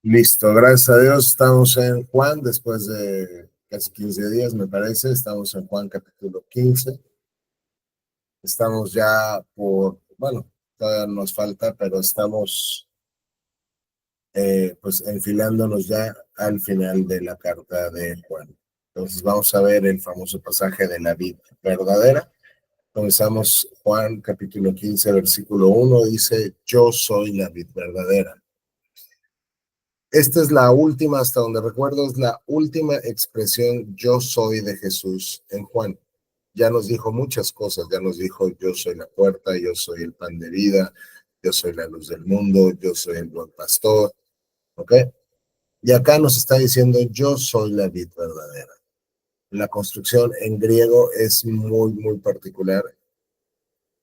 Listo, gracias a Dios estamos en Juan, después de casi 15 días, me parece, estamos en Juan capítulo 15. Estamos ya bueno, todavía nos falta, pero estamos pues enfilándonos ya al final de la carta de Juan. Entonces vamos a ver el famoso pasaje de la vid verdadera. Comenzamos Juan capítulo 15, versículo 1, dice, yo soy la vid verdadera. Esta es la última, hasta donde recuerdo, es la última expresión yo soy de Jesús en Juan. Ya nos dijo muchas cosas, ya nos dijo yo soy la puerta, yo soy el pan de vida, yo soy la luz del mundo, yo soy el buen pastor, ¿ok? Y acá nos está diciendo yo soy la vid verdadera. La construcción en griego es muy, muy particular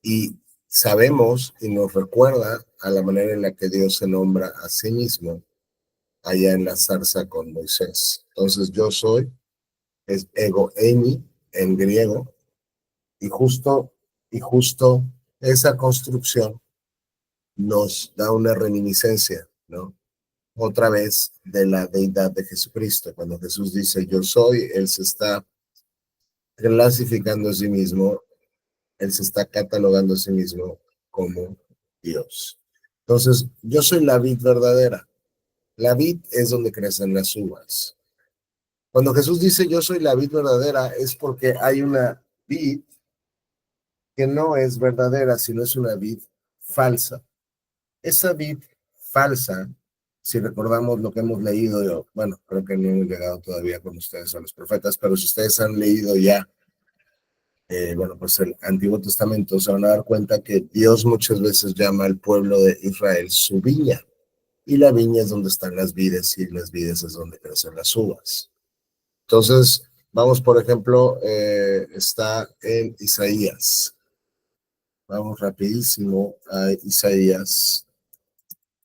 y sabemos y nos recuerda a la manera en la que Dios se nombra a sí mismo allá en la zarza con Moisés. Entonces yo soy, es ego eimi en griego, y justo esa construcción nos da una reminiscencia, ¿no? Otra vez de la deidad de Jesucristo. Cuando Jesús dice yo soy, Él se está clasificando a sí mismo, Él se está catalogando a sí mismo como Dios. Entonces, yo soy la vid verdadera. La vid es donde crecen las uvas. Cuando Jesús dice yo soy la vid verdadera es porque hay una vid que no es verdadera, sino es una vid falsa. Esa vid falsa, si recordamos lo que hemos leído, bueno, creo que no hemos llegado todavía con ustedes a los profetas, pero si ustedes han leído ya, bueno, pues el Antiguo Testamento, se van a dar cuenta que Dios muchas veces llama al pueblo de Israel su viña, y la viña es donde están las vides, y las vides es donde crecen las uvas. Entonces, vamos, por ejemplo, está en Isaías. Vamos rapidísimo a Isaías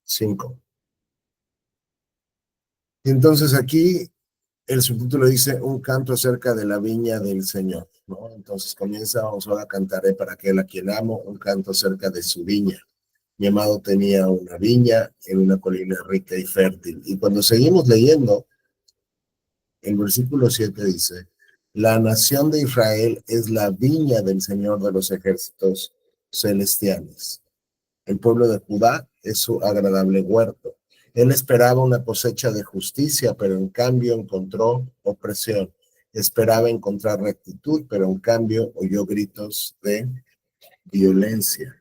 5. Entonces aquí el subtítulo dice un canto acerca de la viña del Señor, ¿no? Entonces comienza, vamos a cantaré para aquel a quien amo, un canto acerca de su viña. Mi amado tenía una viña en una colina rica y fértil. Y cuando seguimos leyendo, el versículo 7 dice, la nación de Israel es la viña del Señor de los ejércitos celestiales. El pueblo de Judá es su agradable huerto. Él esperaba una cosecha de justicia, pero en cambio encontró opresión. Esperaba encontrar rectitud, pero en cambio oyó gritos de violencia.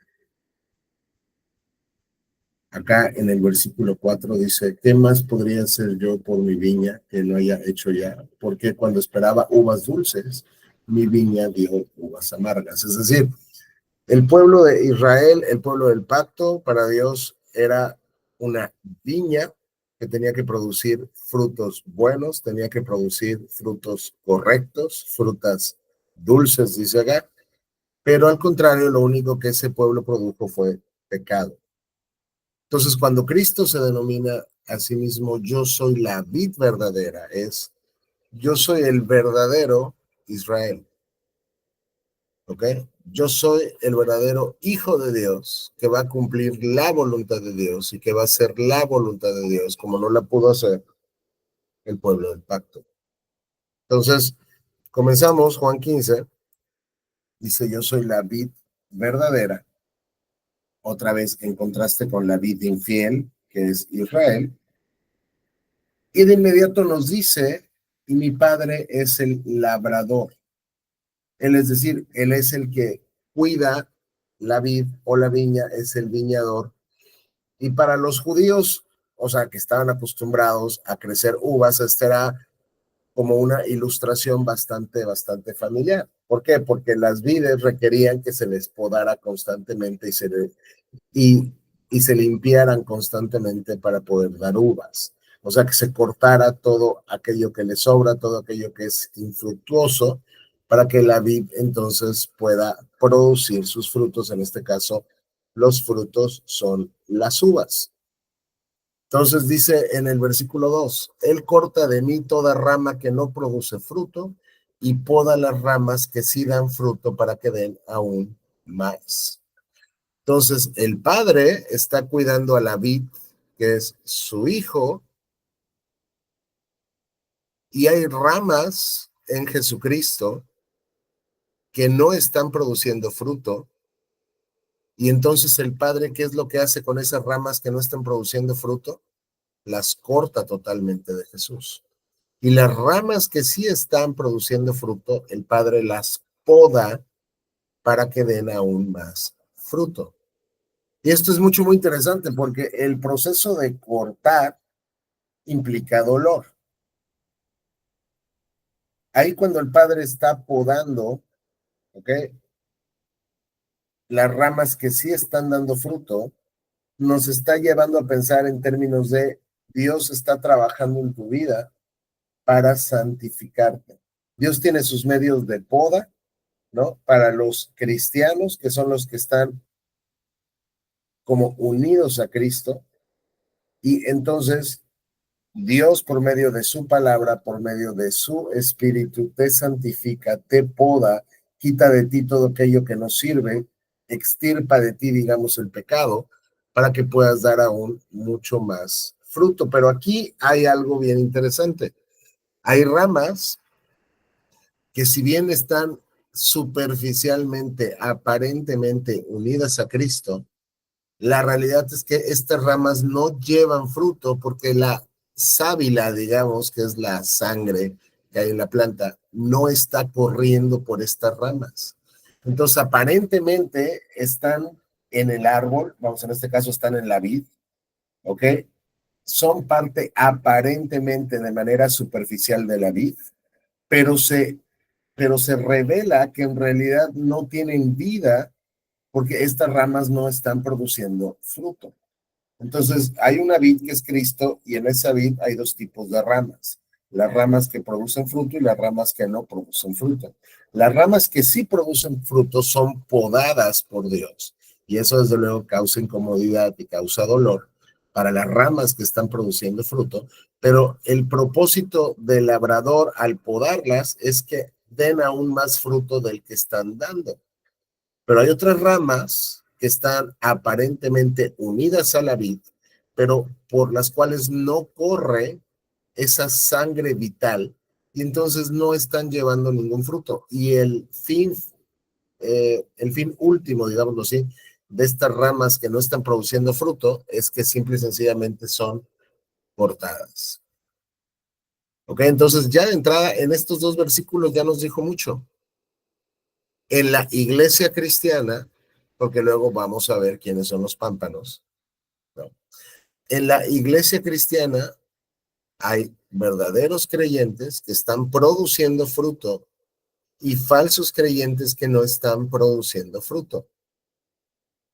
Acá en el versículo 4 dice, ¿qué más podría hacer yo por mi viña que no haya hecho ya? Porque cuando esperaba uvas dulces, mi viña dio uvas amargas. Es decir, el pueblo de Israel, el pueblo del pacto, para Dios era una viña que tenía que producir frutos buenos, tenía que producir frutos correctos, frutas dulces, dice acá, pero al contrario, lo único que ese pueblo produjo fue pecado. Entonces, cuando Cristo se denomina a sí mismo, yo soy la vid verdadera, es yo soy el verdadero Israel. ¿Ok? Yo soy el verdadero hijo de Dios que va a cumplir la voluntad de Dios y que va a hacer la voluntad de Dios como no la pudo hacer el pueblo del pacto. Entonces, comenzamos Juan 15, dice yo soy la vid verdadera, otra vez en contraste con la vid infiel, que es Israel, y de inmediato nos dice, y mi padre es el labrador. Él es decir, él es el que cuida la vid o la viña, es el viñador. Y para los judíos, o sea, que estaban acostumbrados a crecer uvas, esta era como una ilustración bastante familiar. ¿Por qué? Porque las vides requerían que se les podara constantemente y, y se limpiaran constantemente para poder dar uvas. O sea, que se cortara todo aquello que le sobra, todo aquello que es infructuoso, para que la vid entonces pueda producir sus frutos. En este caso, los frutos son las uvas. Entonces dice en el versículo 2, Él corta de mí toda rama que no produce fruto y poda las ramas que sí dan fruto para que den aún más. Entonces el padre está cuidando a la vid, que es su hijo, Y hay ramas en Jesucristo que no están produciendo fruto. Y entonces el Padre, ¿qué es lo que hace con esas ramas que no están produciendo fruto? Las corta totalmente de Jesús. Y las ramas que sí están produciendo fruto, el Padre las poda para que den aún más fruto. Y esto es muy interesante porque el proceso de cortar implica dolor. Ahí cuando el Padre está podando, ¿ok? Las ramas que sí están dando fruto, nos está llevando a pensar en términos de Dios está trabajando en tu vida para santificarte. Dios tiene sus medios de poda, ¿no? Para los cristianos, que son los que están como unidos a Cristo, y entonces Dios por medio de su palabra, por medio de su espíritu, te santifica, te poda, quita de ti todo aquello que no sirve, extirpa de ti, digamos, el pecado, para que puedas dar aún mucho más fruto. Pero aquí hay algo bien interesante. Hay ramas que si bien están superficialmente, aparentemente unidas a Cristo, la realidad es que estas ramas no llevan fruto porque la sábila, digamos, que es la sangre que hay en la planta, no está corriendo por estas ramas. Entonces, aparentemente están en el árbol, vamos, en este caso están en la vid, ¿ok? Son parte aparentemente de manera superficial de la vid, pero se revela que en realidad no tienen vida porque estas ramas no están produciendo fruto. Entonces, hay una vid que es Cristo y en esa vid hay dos tipos de ramas. Las ramas que producen fruto y las ramas que no producen fruto. Las ramas que sí producen fruto son podadas por Dios y eso desde luego causa incomodidad y causa dolor para las ramas que están produciendo fruto, pero el propósito del labrador al podarlas es que den aún más fruto del que están dando. Pero hay otras ramas que están aparentemente unidas a la vid, pero por las cuales no corre esa sangre vital y entonces no están llevando ningún fruto. Y el fin último, digámoslo así, de estas ramas que no están produciendo fruto es que simple y sencillamente son cortadas. Ok, entonces ya de entrada en estos dos versículos ya nos dijo mucho. En la iglesia cristiana, porque luego vamos a ver quiénes son los pámpanos, ¿no? En la iglesia cristiana hay verdaderos creyentes que están produciendo fruto y falsos creyentes que no están produciendo fruto.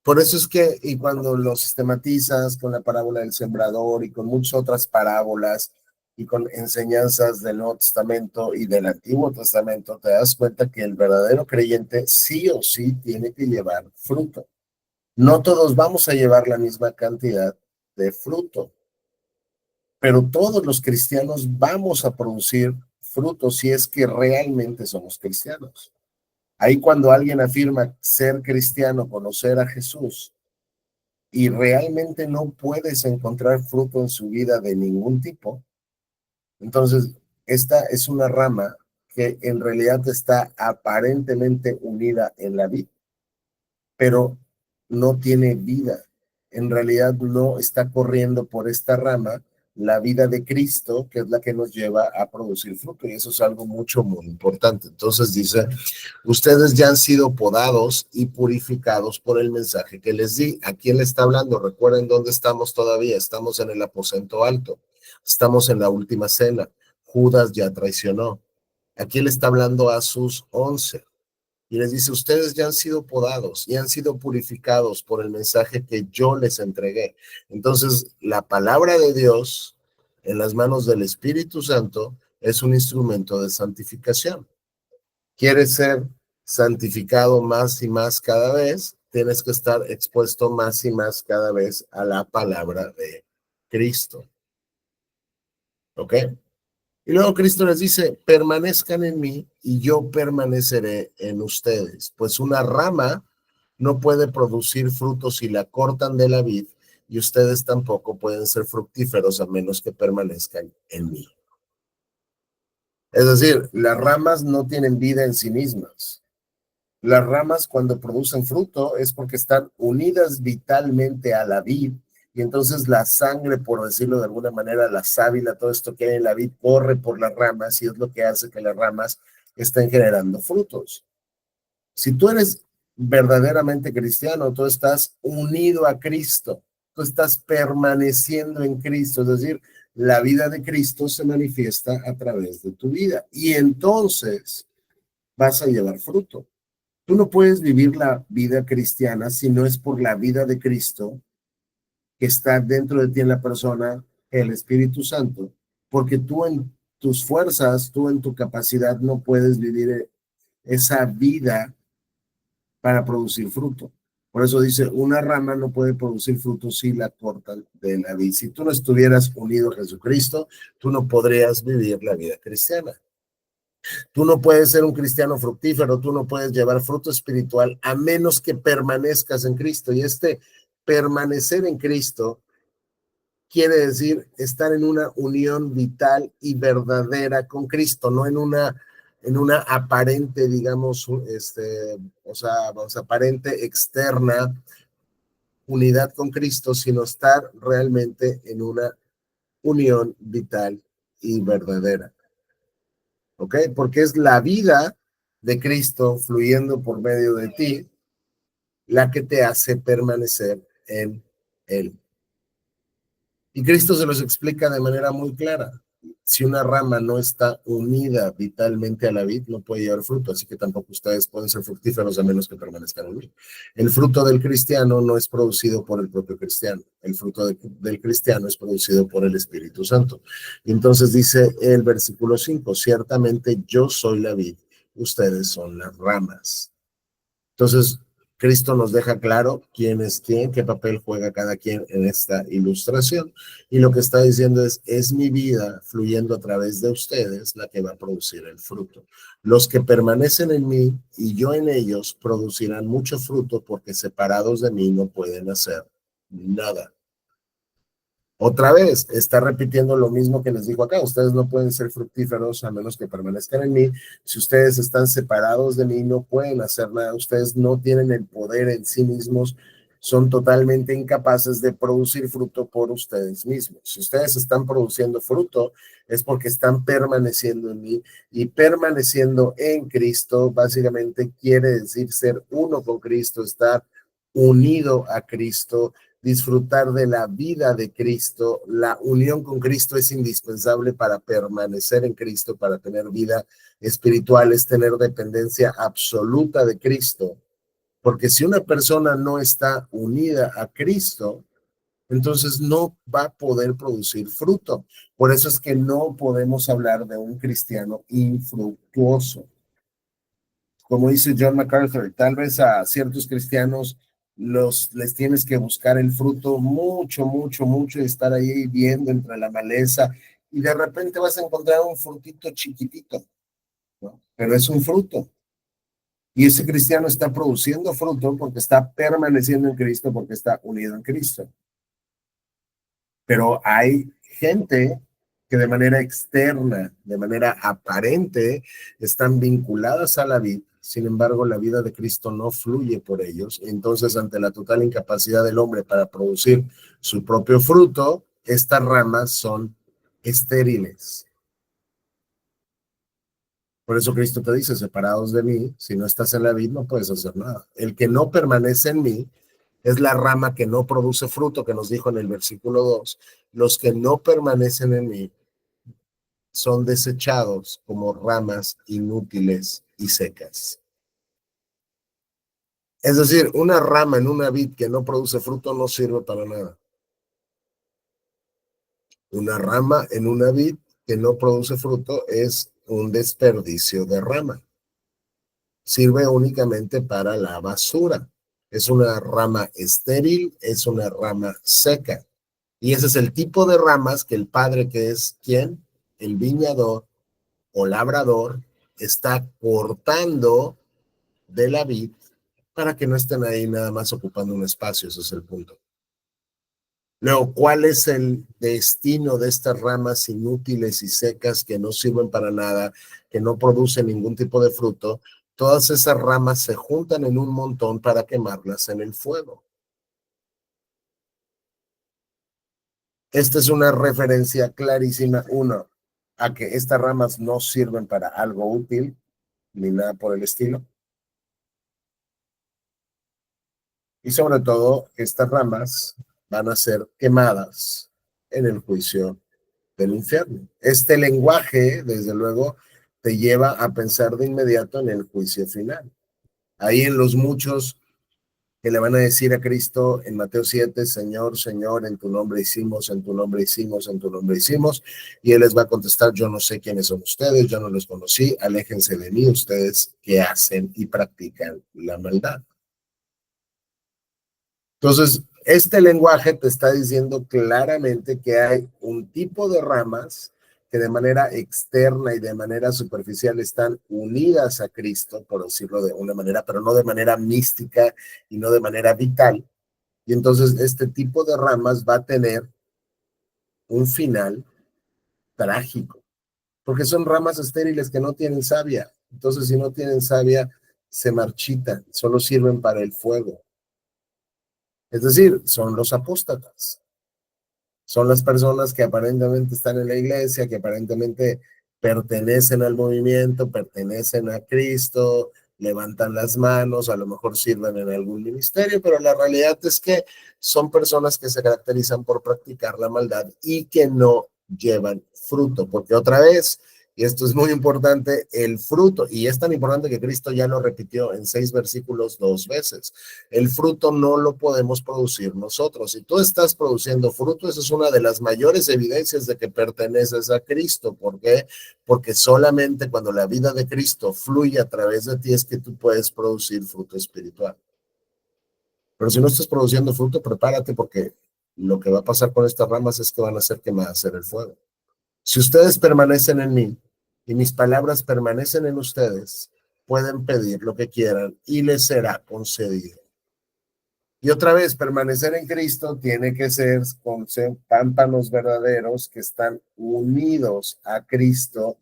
Por eso es que, y cuando lo sistematizas con la parábola del sembrador y con muchas otras parábolas y con enseñanzas del Nuevo Testamento y del Antiguo Testamento, te das cuenta que el verdadero creyente sí o sí tiene que llevar fruto. No todos vamos a llevar la misma cantidad de fruto, pero todos los cristianos vamos a producir fruto si es que realmente somos cristianos. Ahí cuando alguien afirma ser cristiano, conocer a Jesús, y realmente no puedes encontrar fruto en su vida de ningún tipo, entonces esta es una rama que en realidad está aparentemente unida en la vid, pero no tiene vida. En realidad no está corriendo por esta rama la vida de Cristo, que es la que nos lleva a producir fruto, y eso es algo muy importante. Entonces dice, ustedes ya han sido podados y purificados por el mensaje que les di. ¿A quién le está hablando? Recuerden dónde estamos todavía. Estamos en el aposento alto. Estamos en la última cena. Judas ya traicionó. ¿A quién le está hablando? A sus 11. Y les dice, ustedes ya han sido podados y han sido purificados por el mensaje que yo les entregué. Entonces, la palabra de Dios en las manos del Espíritu Santo es un instrumento de santificación. ¿Quieres ser santificado más y más cada vez? Tienes que estar expuesto más y más cada vez a la palabra de Cristo. ¿Ok? Y luego Cristo les dice, permanezcan en mí y yo permaneceré en ustedes. Pues una rama no puede producir frutos si la cortan de la vid y ustedes tampoco pueden ser fructíferos a menos que permanezcan en mí. Es decir, las ramas no tienen vida en sí mismas. Las ramas cuando producen fruto es porque están unidas vitalmente a la vid y entonces la sangre, por decirlo de alguna manera, la sábila, todo esto que hay en la vid corre por las ramas y es lo que hace que las ramas estén generando frutos. Si tú eres verdaderamente cristiano, tú estás unido a Cristo, tú estás permaneciendo en Cristo, es decir, la vida de Cristo se manifiesta a través de tu vida y entonces vas a llevar fruto. Tú no puedes vivir la vida cristiana si no es por la vida de Cristo que está dentro de ti en la persona, el Espíritu Santo, porque tú en tus fuerzas, tú en tu capacidad no puedes vivir esa vida para producir fruto. Por eso dice, una rama no puede producir fruto si la cortan de la vid. Si tú no estuvieras unido a Jesucristo, tú no podrías vivir la vida cristiana. Tú no puedes ser un cristiano fructífero, tú no puedes llevar fruto espiritual a menos que permanezcas en Cristo. Y este permanecer en Cristo quiere decir estar en una unión vital y verdadera con Cristo, no en una aparente, digamos, aparente externa unidad con Cristo, sino estar realmente en una unión vital y verdadera. ¿Ok? Porque es la vida de Cristo fluyendo por medio de ti la que te hace permanecer en Él. Y Cristo se los explica de manera muy clara. Si una rama no está unida vitalmente a la vid, no puede llevar fruto, así que tampoco ustedes pueden ser fructíferos a menos que permanezcan en mí. El fruto del cristiano no es producido por el propio cristiano, el fruto del cristiano es producido por el Espíritu Santo. Y entonces dice el versículo 5, ciertamente yo soy la vid, ustedes son las ramas. Entonces, Cristo nos deja claro quién es quién, qué papel juega cada quien en esta ilustración. Y lo que está diciendo es mi vida fluyendo a través de ustedes la que va a producir el fruto. Los que permanecen en mí y yo en ellos producirán mucho fruto porque separados de mí no pueden hacer nada. Otra vez, está repitiendo lo mismo que les dijo acá. Ustedes no pueden ser fructíferos a menos que permanezcan en mí. Si ustedes están separados de mí, no pueden hacer nada. Ustedes no tienen el poder en sí mismos. Son totalmente incapaces de producir fruto por ustedes mismos. Si ustedes están produciendo fruto, es porque están permaneciendo en mí. Y permaneciendo en Cristo, básicamente quiere decir ser uno con Cristo, estar unido a Cristo, disfrutar de la vida de Cristo. La unión con Cristo es indispensable para permanecer en Cristo, para tener vida espiritual, es tener dependencia absoluta de Cristo. Porque si una persona no está unida a Cristo, entonces no va a poder producir fruto. Por eso es que no podemos hablar de un cristiano infructuoso. Como dice John MacArthur, tal vez a ciertos cristianos les tienes que buscar el fruto mucho, mucho, mucho y estar ahí viendo entre la maleza y de repente vas a encontrar un frutito chiquitito, ¿no? Pero es un fruto. Y ese cristiano está produciendo fruto porque está permaneciendo en Cristo, porque está unido en Cristo. Pero hay gente que de manera externa, de manera aparente, están vinculadas a la vida. Sin embargo, la vida de Cristo no fluye por ellos. Entonces, ante la total incapacidad del hombre para producir su propio fruto, estas ramas son estériles. Por eso Cristo te dice, separados de mí, si no estás en la vid, no puedes hacer nada. El que no permanece en mí es la rama que no produce fruto, que nos dijo en el versículo 2. Los que no permanecen en mí son desechados como ramas inútiles y secas. Es decir, una rama en una vid que no produce fruto no sirve para nada. Una rama en una vid que no produce fruto es un desperdicio de rama. Sirve únicamente para la basura. Es una rama estéril, es una rama seca. Y ese es el tipo de ramas que el padre, que es ¿quién? El viñador o labrador, está cortando de la vid para que no estén ahí nada más ocupando un espacio, ese es el punto. Luego, ¿cuál es el destino de estas ramas inútiles y secas que no sirven para nada, que no producen ningún tipo de fruto? Todas esas ramas se juntan en un montón para quemarlas en el fuego. Esta es una referencia clarísima, uno, a que estas ramas no sirven para algo útil, ni nada por el estilo. Y sobre todo, estas ramas van a ser quemadas en el juicio del infierno. Este lenguaje, desde luego, te lleva a pensar de inmediato en el juicio final. Ahí en los muchos que le van a decir a Cristo en Mateo 7, Señor, Señor, en tu nombre hicimos, en tu nombre hicimos, en tu nombre hicimos, y Él les va a contestar, yo no sé quiénes son ustedes, yo no los conocí, aléjense de mí ustedes que hacen y practican la maldad. Entonces, este lenguaje te está diciendo claramente que hay un tipo de ramas que de manera externa y de manera superficial están unidas a Cristo, por decirlo de una manera, pero no de manera mística y no de manera vital. Y entonces este tipo de ramas va a tener un final trágico, porque son ramas estériles que no tienen savia. Entonces, si no tienen savia, se marchitan, solo sirven para el fuego. Es decir, son los apóstatas. Son las personas que aparentemente están en la iglesia, que aparentemente pertenecen al movimiento, pertenecen a Cristo, levantan las manos, a lo mejor sirven en algún ministerio, pero la realidad es que son personas que se caracterizan por practicar la maldad y que no llevan fruto, porque otra vez, y esto es muy importante, el fruto, y es tan importante que Cristo ya lo repitió en 6 versículos 2 veces, el fruto no lo podemos producir nosotros. Si tú estás produciendo fruto, esa es una de las mayores evidencias de que perteneces a Cristo. ¿Por qué? Porque solamente cuando la vida de Cristo fluye a través de ti es que tú puedes producir fruto espiritual. Pero si no estás produciendo fruto, prepárate porque lo que va a pasar con estas ramas es que van a hacer quemadas en el fuego. Si ustedes permanecen en mí y mis palabras permanecen en ustedes, pueden pedir lo que quieran y les será concedido. Y otra vez, permanecer en Cristo tiene que ser con pámpanos verdaderos que están unidos a Cristo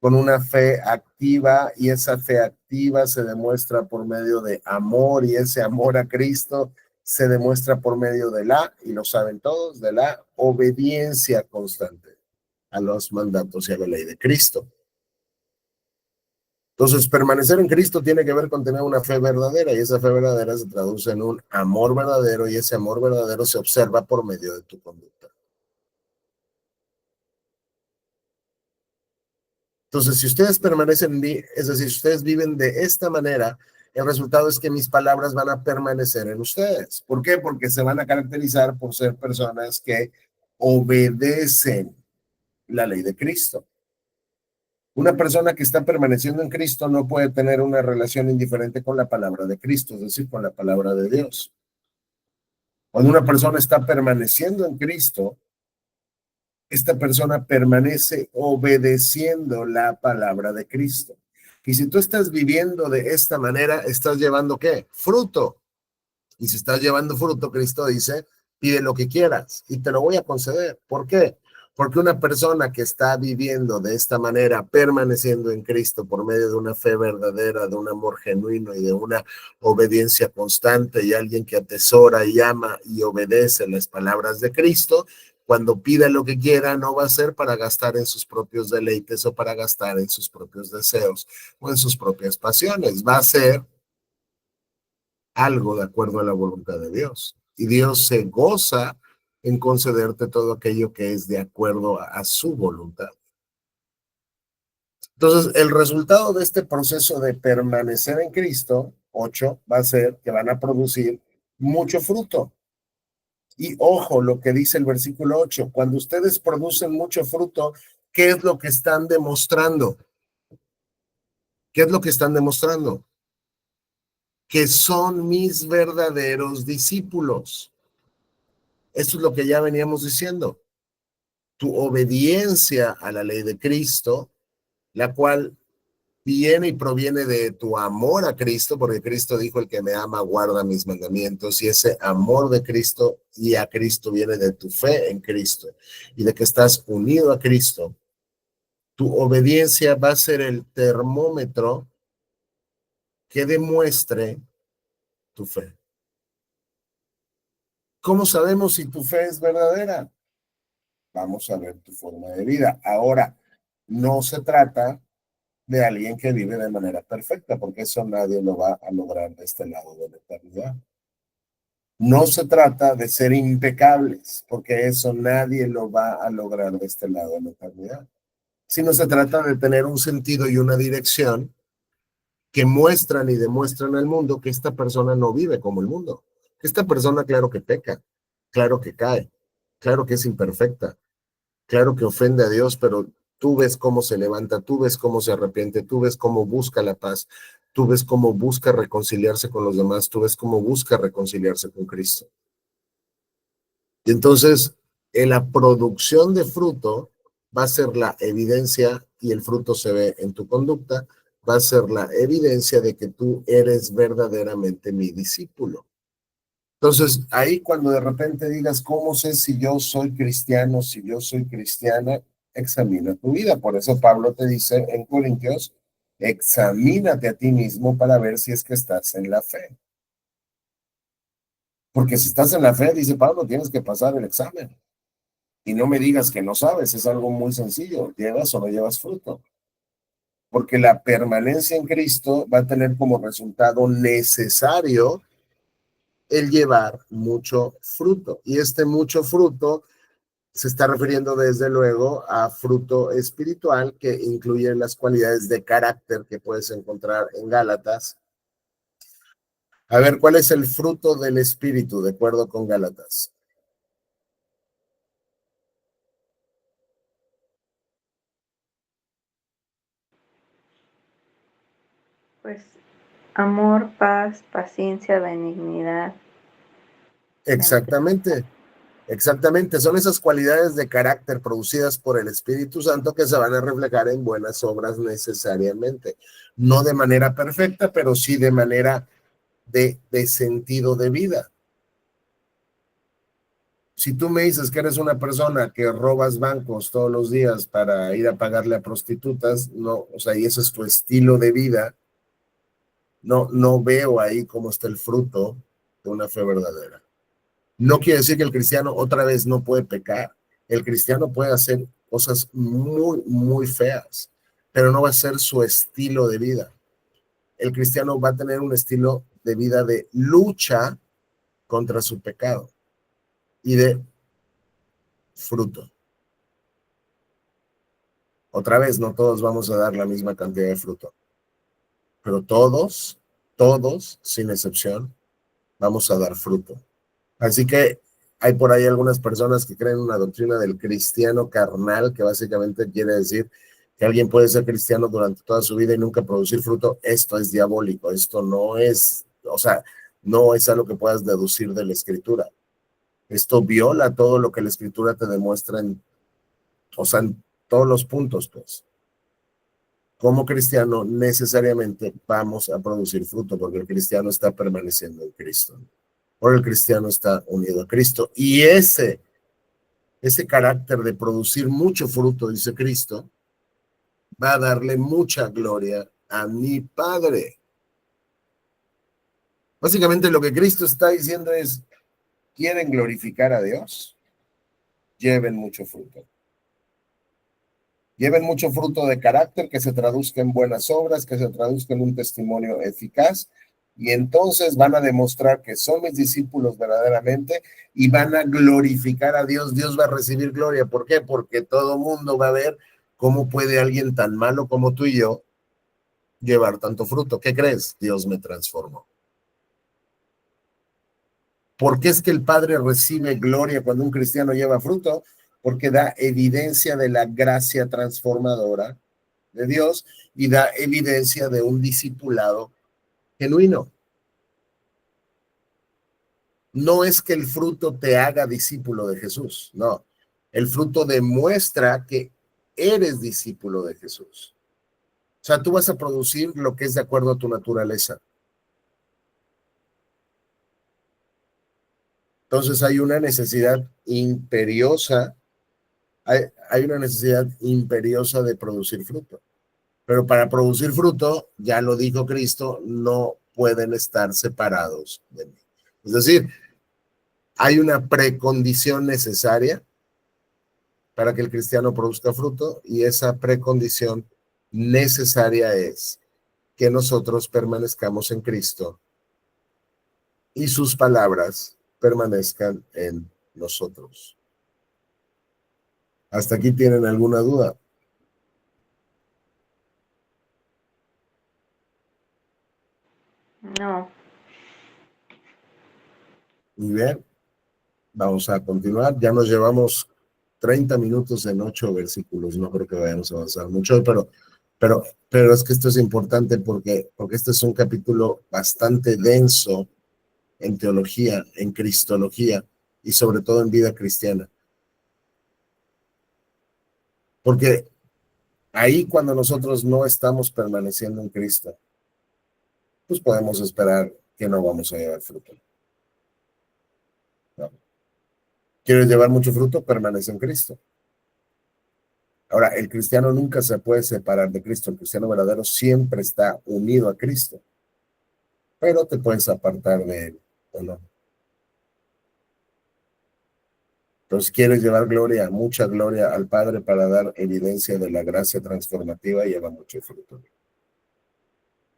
con una fe activa, y esa fe activa se demuestra por medio de amor, y ese amor a Cristo se demuestra por medio de y lo saben todos, de la obediencia constante a los mandatos y a la ley de Cristo. Entonces, permanecer en Cristo tiene que ver con tener una fe verdadera, y esa fe verdadera se traduce en un amor verdadero, y ese amor verdadero se observa por medio de tu conducta. Entonces, si ustedes permanecen en mí, es decir, si ustedes viven de esta manera, el resultado es que mis palabras van a permanecer en ustedes. ¿Por qué? Porque se van a caracterizar por ser personas que obedecen la ley de Cristo. Una persona que está permaneciendo en Cristo no puede tener una relación indiferente con la palabra de Cristo, es decir, con la palabra de Dios. Cuando una persona está permaneciendo en Cristo, esta persona permanece obedeciendo la palabra de Cristo. Y si tú estás viviendo de esta manera, estás llevando ¿qué? Fruto. Y si estás llevando fruto, Cristo dice, pide lo que quieras y te lo voy a conceder. ¿Por qué? Porque una persona que está viviendo de esta manera, permaneciendo en Cristo por medio de una fe verdadera, de un amor genuino y de una obediencia constante, y alguien que atesora y ama y obedece las palabras de Cristo, cuando pida lo que quiera, no va a ser para gastar en sus propios deleites o para gastar en sus propios deseos o en sus propias pasiones. Va a ser algo de acuerdo a la voluntad de Dios. Y Dios se goza en concederte todo aquello que es de acuerdo a su voluntad. Entonces, el resultado de este proceso de permanecer en Cristo, 8, va a ser que van a producir mucho fruto. Y ojo, lo que dice el versículo 8, cuando ustedes producen mucho fruto, ¿qué es lo que están demostrando? ¿Qué es lo que están demostrando? Que son mis verdaderos discípulos. Esto es lo que ya veníamos diciendo. Tu obediencia a la ley de Cristo, la cual viene y proviene de tu amor a Cristo, porque Cristo dijo, el que me ama guarda mis mandamientos, y ese amor de Cristo y a Cristo viene de tu fe en Cristo y de que estás unido a Cristo. Tu obediencia va a ser el termómetro que demuestre tu fe. ¿Cómo sabemos si tu fe es verdadera? Vamos a ver tu forma de vida. Ahora, no se trata de alguien que vive de manera perfecta, porque eso nadie lo va a lograr de este lado de la eternidad. No se trata de ser impecables, porque eso nadie lo va a lograr de este lado de la eternidad. Sino se trata de tener un sentido y una dirección que muestran y demuestran al mundo que esta persona no vive como el mundo. Que esta persona, claro que peca, claro que cae, claro que es imperfecta, claro que ofende a Dios, pero tú ves cómo se levanta, tú ves cómo se arrepiente, tú ves cómo busca la paz, tú ves cómo busca reconciliarse con los demás, tú ves cómo busca reconciliarse con Cristo. Y entonces, en la producción de fruto va a ser la evidencia, y el fruto se ve en tu conducta, va a ser la evidencia de que tú eres verdaderamente mi discípulo. Entonces, ahí cuando de repente digas, ¿cómo sé si yo soy cristiano, si yo soy cristiana? Examina tu vida. Por eso Pablo te dice en Corintios, examínate a ti mismo para ver si es que estás en la fe. Porque si estás en la fe, dice Pablo, tienes que pasar el examen. Y no me digas que no sabes, es algo muy sencillo, llevas o no llevas fruto. Porque la permanencia en Cristo va a tener como resultado necesario el llevar mucho fruto. Y este mucho fruto se está refiriendo desde luego a fruto espiritual que incluye las cualidades de carácter que puedes encontrar en Gálatas. A ver, ¿cuál es el fruto del espíritu de acuerdo con Gálatas? Pues amor, paz, paciencia, benignidad. Exactamente. Exactamente, son esas cualidades de carácter producidas por el Espíritu Santo que se van a reflejar en buenas obras necesariamente. No de manera perfecta, pero sí de manera de sentido de vida. Si tú me dices que eres una persona que robas bancos todos los días para ir a pagarle a prostitutas, no, o sea, y ese es tu estilo de vida, no veo ahí cómo está el fruto de una fe verdadera. No quiere decir que el cristiano otra vez no puede pecar. El cristiano puede hacer cosas muy, muy feas, pero no va a ser su estilo de vida. El cristiano va a tener un estilo de vida de lucha contra su pecado y de fruto. Otra vez, no todos vamos a dar la misma cantidad de fruto, pero todos, sin excepción, vamos a dar fruto. Así que hay por ahí algunas personas que creen una doctrina del cristiano carnal, que básicamente quiere decir que alguien puede ser cristiano durante toda su vida y nunca producir fruto. Esto es diabólico, esto no es, o sea, no es algo que puedas deducir de la escritura. Esto viola todo lo que la escritura te demuestra o sea, en todos los puntos, pues. Como cristiano necesariamente vamos a producir fruto porque el cristiano está permaneciendo en Cristo. Por el cristiano está unido a Cristo. Y ese carácter de producir mucho fruto, dice Cristo, va a darle mucha gloria a mi Padre. Básicamente lo que Cristo está diciendo es, ¿quieren glorificar a Dios? Lleven mucho fruto. Lleven mucho fruto de carácter que se traduzca en buenas obras, que se traduzca en un testimonio eficaz, y entonces van a demostrar que son mis discípulos verdaderamente y van a glorificar a Dios. Dios va a recibir gloria. ¿Por qué? Porque todo mundo va a ver cómo puede alguien tan malo como tú y yo llevar tanto fruto. ¿Qué crees? Dios me transformó. ¿Por qué es que el Padre recibe gloria cuando un cristiano lleva fruto? Porque da evidencia de la gracia transformadora de Dios y da evidencia de un discipulado genuino. No es que el fruto te haga discípulo de Jesús, no. El fruto demuestra que eres discípulo de Jesús. O sea, tú vas a producir lo que es de acuerdo a tu naturaleza. Entonces hay una necesidad imperiosa, hay una necesidad imperiosa de producir fruto. Pero para producir fruto, ya lo dijo Cristo, no pueden estar separados de mí. Es decir, hay una precondición necesaria para que el cristiano produzca fruto y esa precondición necesaria es que nosotros permanezcamos en Cristo y sus palabras permanezcan en nosotros. ¿Hasta aquí tienen alguna duda? No. Muy bien, vamos a continuar. Ya nos llevamos 30 minutos en 8 versículos. No creo que vayamos a avanzar mucho, pero es que esto es importante porque este es un capítulo bastante denso en teología, en cristología y sobre todo en vida cristiana. Porque ahí cuando nosotros no estamos permaneciendo en Cristo, pues podemos esperar que no vamos a llevar fruto. ¿No? ¿Quieres llevar mucho fruto? Permanece en Cristo. Ahora, el cristiano nunca se puede separar de Cristo. El cristiano verdadero siempre está unido a Cristo, pero te puedes apartar de él, ¿o no? Entonces, quieres llevar gloria, mucha gloria al Padre para dar evidencia de la gracia transformativa y lleva mucho fruto.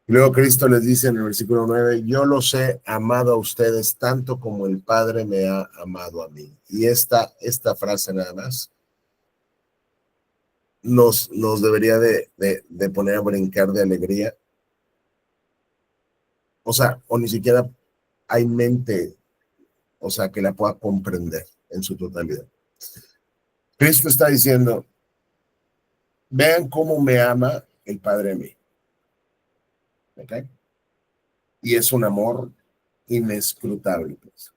Y luego Cristo les dice en el versículo 9, yo los he amado a ustedes tanto como el Padre me ha amado a mí. Y esta frase nada más nos debería de poner a brincar de alegría. O sea, o ni siquiera hay mente, o sea, que la pueda comprender en su totalidad. Cristo está diciendo, vean cómo me ama el Padre a mí. ¿Ok? Y es un amor inescrutable. Pues.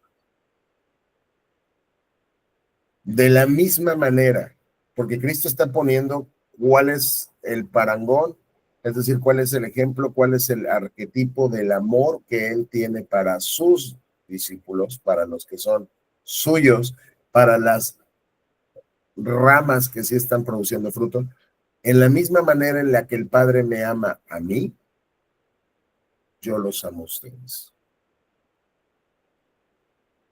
De la misma manera, porque Cristo está poniendo cuál es el parangón, es decir, cuál es el ejemplo, cuál es el arquetipo del amor que Él tiene para sus discípulos, para los que son suyos, para las ramas que sí están produciendo fruto, en la misma manera en la que el Padre me ama a mí, yo los amo a ustedes.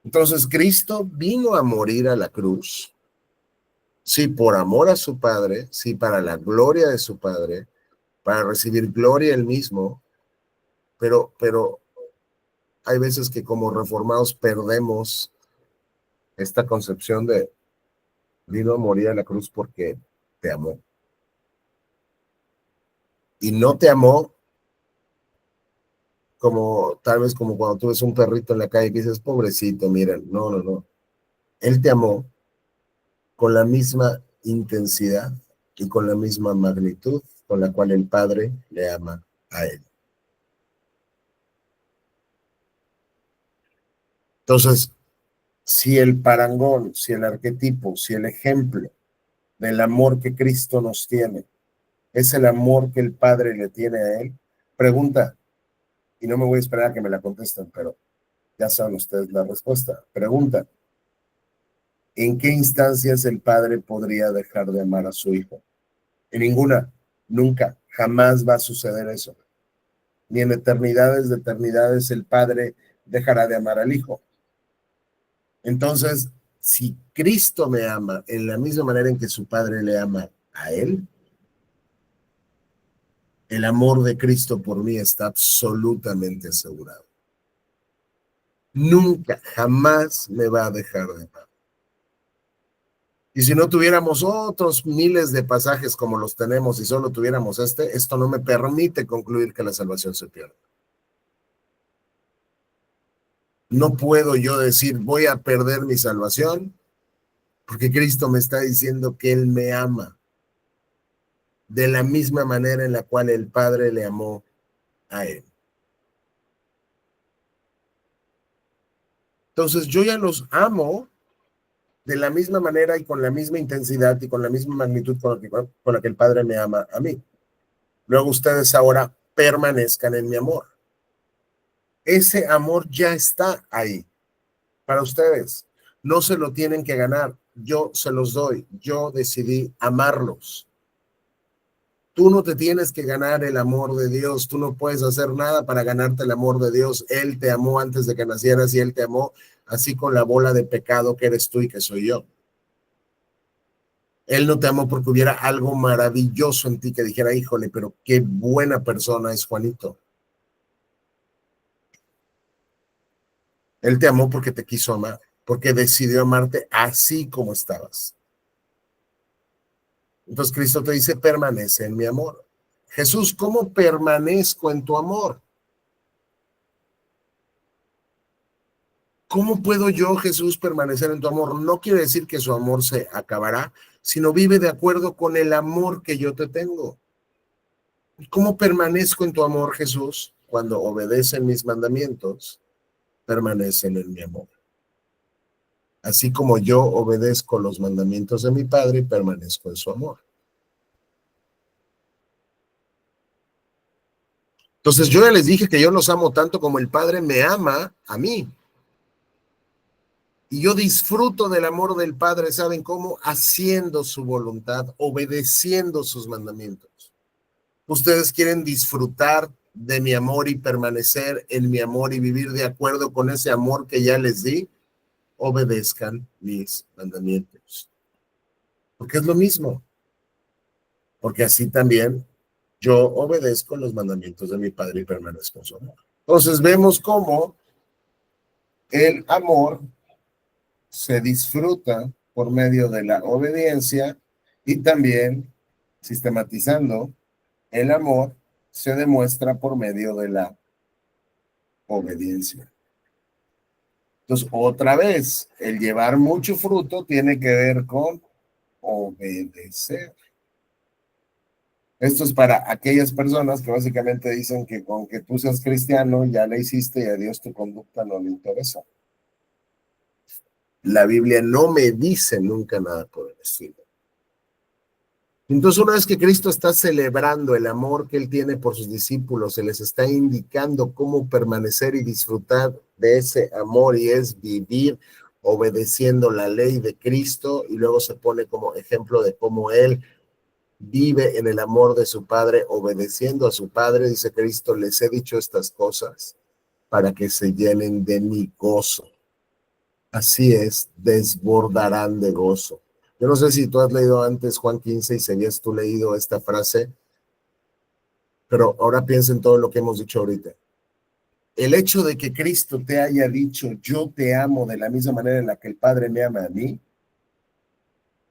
Entonces, Cristo vino a morir a la cruz, sí, por amor a su Padre, sí, para la gloria de su Padre, para recibir gloria él mismo, pero hay veces que como reformados perdemos esta concepción de vino a morir a la cruz porque te amó. Y no te amó como tal vez como cuando tú ves un perrito en la calle y dices, pobrecito, miren, no. Él te amó con la misma intensidad y con la misma magnitud con la cual el Padre le ama a él. Entonces, si el parangón, si el arquetipo, si el ejemplo del amor que Cristo nos tiene es el amor que el Padre le tiene a él, pregunta, y no me voy a esperar a que me la contesten, pero ya saben ustedes la respuesta. Pregunta, ¿en qué instancias el Padre podría dejar de amar a su Hijo? En ninguna, nunca, jamás va a suceder eso. Ni en eternidades de eternidades el Padre dejará de amar al Hijo. Entonces, si Cristo me ama en la misma manera en que su Padre le ama a él, el amor de Cristo por mí está absolutamente asegurado. Nunca, jamás me va a dejar de amar. Y si no tuviéramos otros miles de pasajes como los tenemos y solo tuviéramos esto no me permite concluir que la salvación se pierde. No puedo yo decir, voy a perder mi salvación, porque Cristo me está diciendo que Él me ama de la misma manera en la cual el Padre le amó a Él. Entonces yo ya los amo de la misma manera y con la misma intensidad y con la misma magnitud con la que el Padre me ama a mí. Luego ustedes ahora permanezcan en mi amor. Ese amor ya está ahí para ustedes. No se lo tienen que ganar. Yo se los doy. Yo decidí amarlos. Tú no te tienes que ganar el amor de Dios. Tú no puedes hacer nada para ganarte el amor de Dios. Él te amó antes de que nacieras y Él te amó así con la bola de pecado que eres tú y que soy yo. Él no te amó porque hubiera algo maravilloso en ti que dijera, híjole, pero qué buena persona es Juanito. Él te amó porque te quiso amar, porque decidió amarte así como estabas. Entonces Cristo te dice, permanece en mi amor. Jesús, ¿cómo permanezco en tu amor? ¿Cómo puedo yo, Jesús, permanecer en tu amor? No quiere decir que su amor se acabará, sino vive de acuerdo con el amor que yo te tengo. ¿Cómo permanezco en tu amor, Jesús? Cuando obedecen mis mandamientos, permanecen en mi amor. Así como yo obedezco los mandamientos de mi Padre, permanezco en su amor. Entonces yo ya les dije que yo los amo tanto como el Padre me ama a mí. Y yo disfruto del amor del Padre, ¿saben cómo? Haciendo su voluntad, obedeciendo sus mandamientos. Ustedes quieren disfrutar de mi amor y permanecer en mi amor y vivir de acuerdo con ese amor que ya les di, obedezcan mis mandamientos. Porque es lo mismo. Porque así también yo obedezco los mandamientos de mi Padre y permanezco en su amor. Entonces vemos cómo el amor se disfruta por medio de la obediencia y también, sistematizando, el amor se demuestra por medio de la obediencia. Entonces, otra vez, el llevar mucho fruto tiene que ver con obedecer. Esto es para aquellas personas que básicamente dicen que con que tú seas cristiano ya le hiciste y a Dios tu conducta no le interesa. La Biblia no me dice nunca nada por el estilo. Entonces, una vez que Cristo está celebrando el amor que Él tiene por sus discípulos, se les está indicando cómo permanecer y disfrutar de ese amor y es vivir obedeciendo la ley de Cristo y luego se pone como ejemplo de cómo Él vive en el amor de su Padre, obedeciendo a su Padre, dice Cristo, les he dicho estas cosas para que se llenen de mi gozo. Así es, desbordarán de gozo. Yo no sé si tú has leído antes Juan 15 y si habías tú leído esta frase, pero ahora piensa en todo lo que hemos dicho ahorita. El hecho de que Cristo te haya dicho, yo te amo de la misma manera en la que el Padre me ama a mí,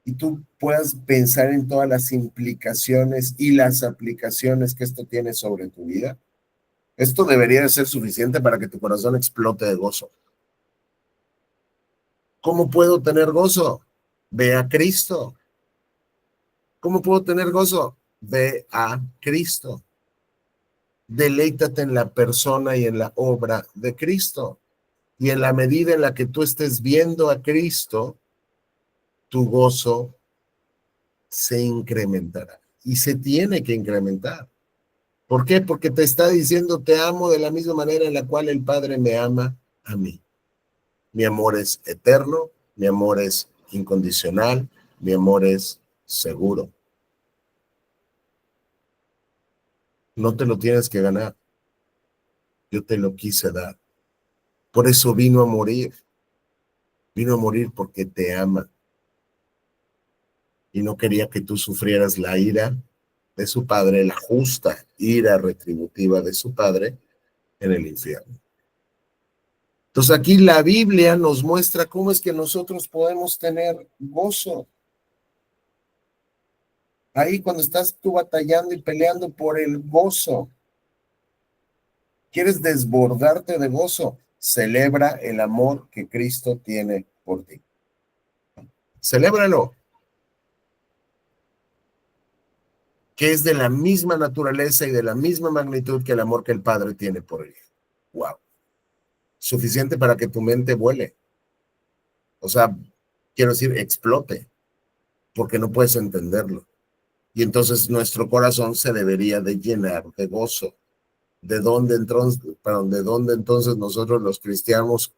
y tú puedas pensar en todas las implicaciones y las aplicaciones que esto tiene sobre tu vida, esto debería de ser suficiente para que tu corazón explote de gozo. ¿Cómo puedo tener gozo? Ve a Cristo. ¿Cómo puedo tener gozo? Ve a Cristo. Deleítate en la persona y en la obra de Cristo. Y en la medida en la que tú estés viendo a Cristo, tu gozo se incrementará. Y se tiene que incrementar. ¿Por qué? Porque te está diciendo, te amo de la misma manera en la cual el Padre me ama a mí. Mi amor es eterno, mi amor es incondicional, mi amor es seguro. No te lo tienes que ganar. Yo te lo quise dar. Por eso vino a morir. Vino a morir porque te ama. Y no quería que tú sufrieras la ira de su Padre, la justa ira retributiva de su Padre en el infierno. Entonces aquí la Biblia nos muestra cómo es que nosotros podemos tener gozo. Ahí cuando estás tú batallando y peleando por el gozo, quieres desbordarte de gozo, celebra el amor que Cristo tiene por ti. Celébralo. Que es de la misma naturaleza y de la misma magnitud que el amor que el Padre tiene por él. Wow. Suficiente para que tu mente vuele. O sea, quiero decir, explote, porque no puedes entenderlo. Y entonces nuestro corazón se debería de llenar de gozo. ¿De dónde entonces nosotros los cristianos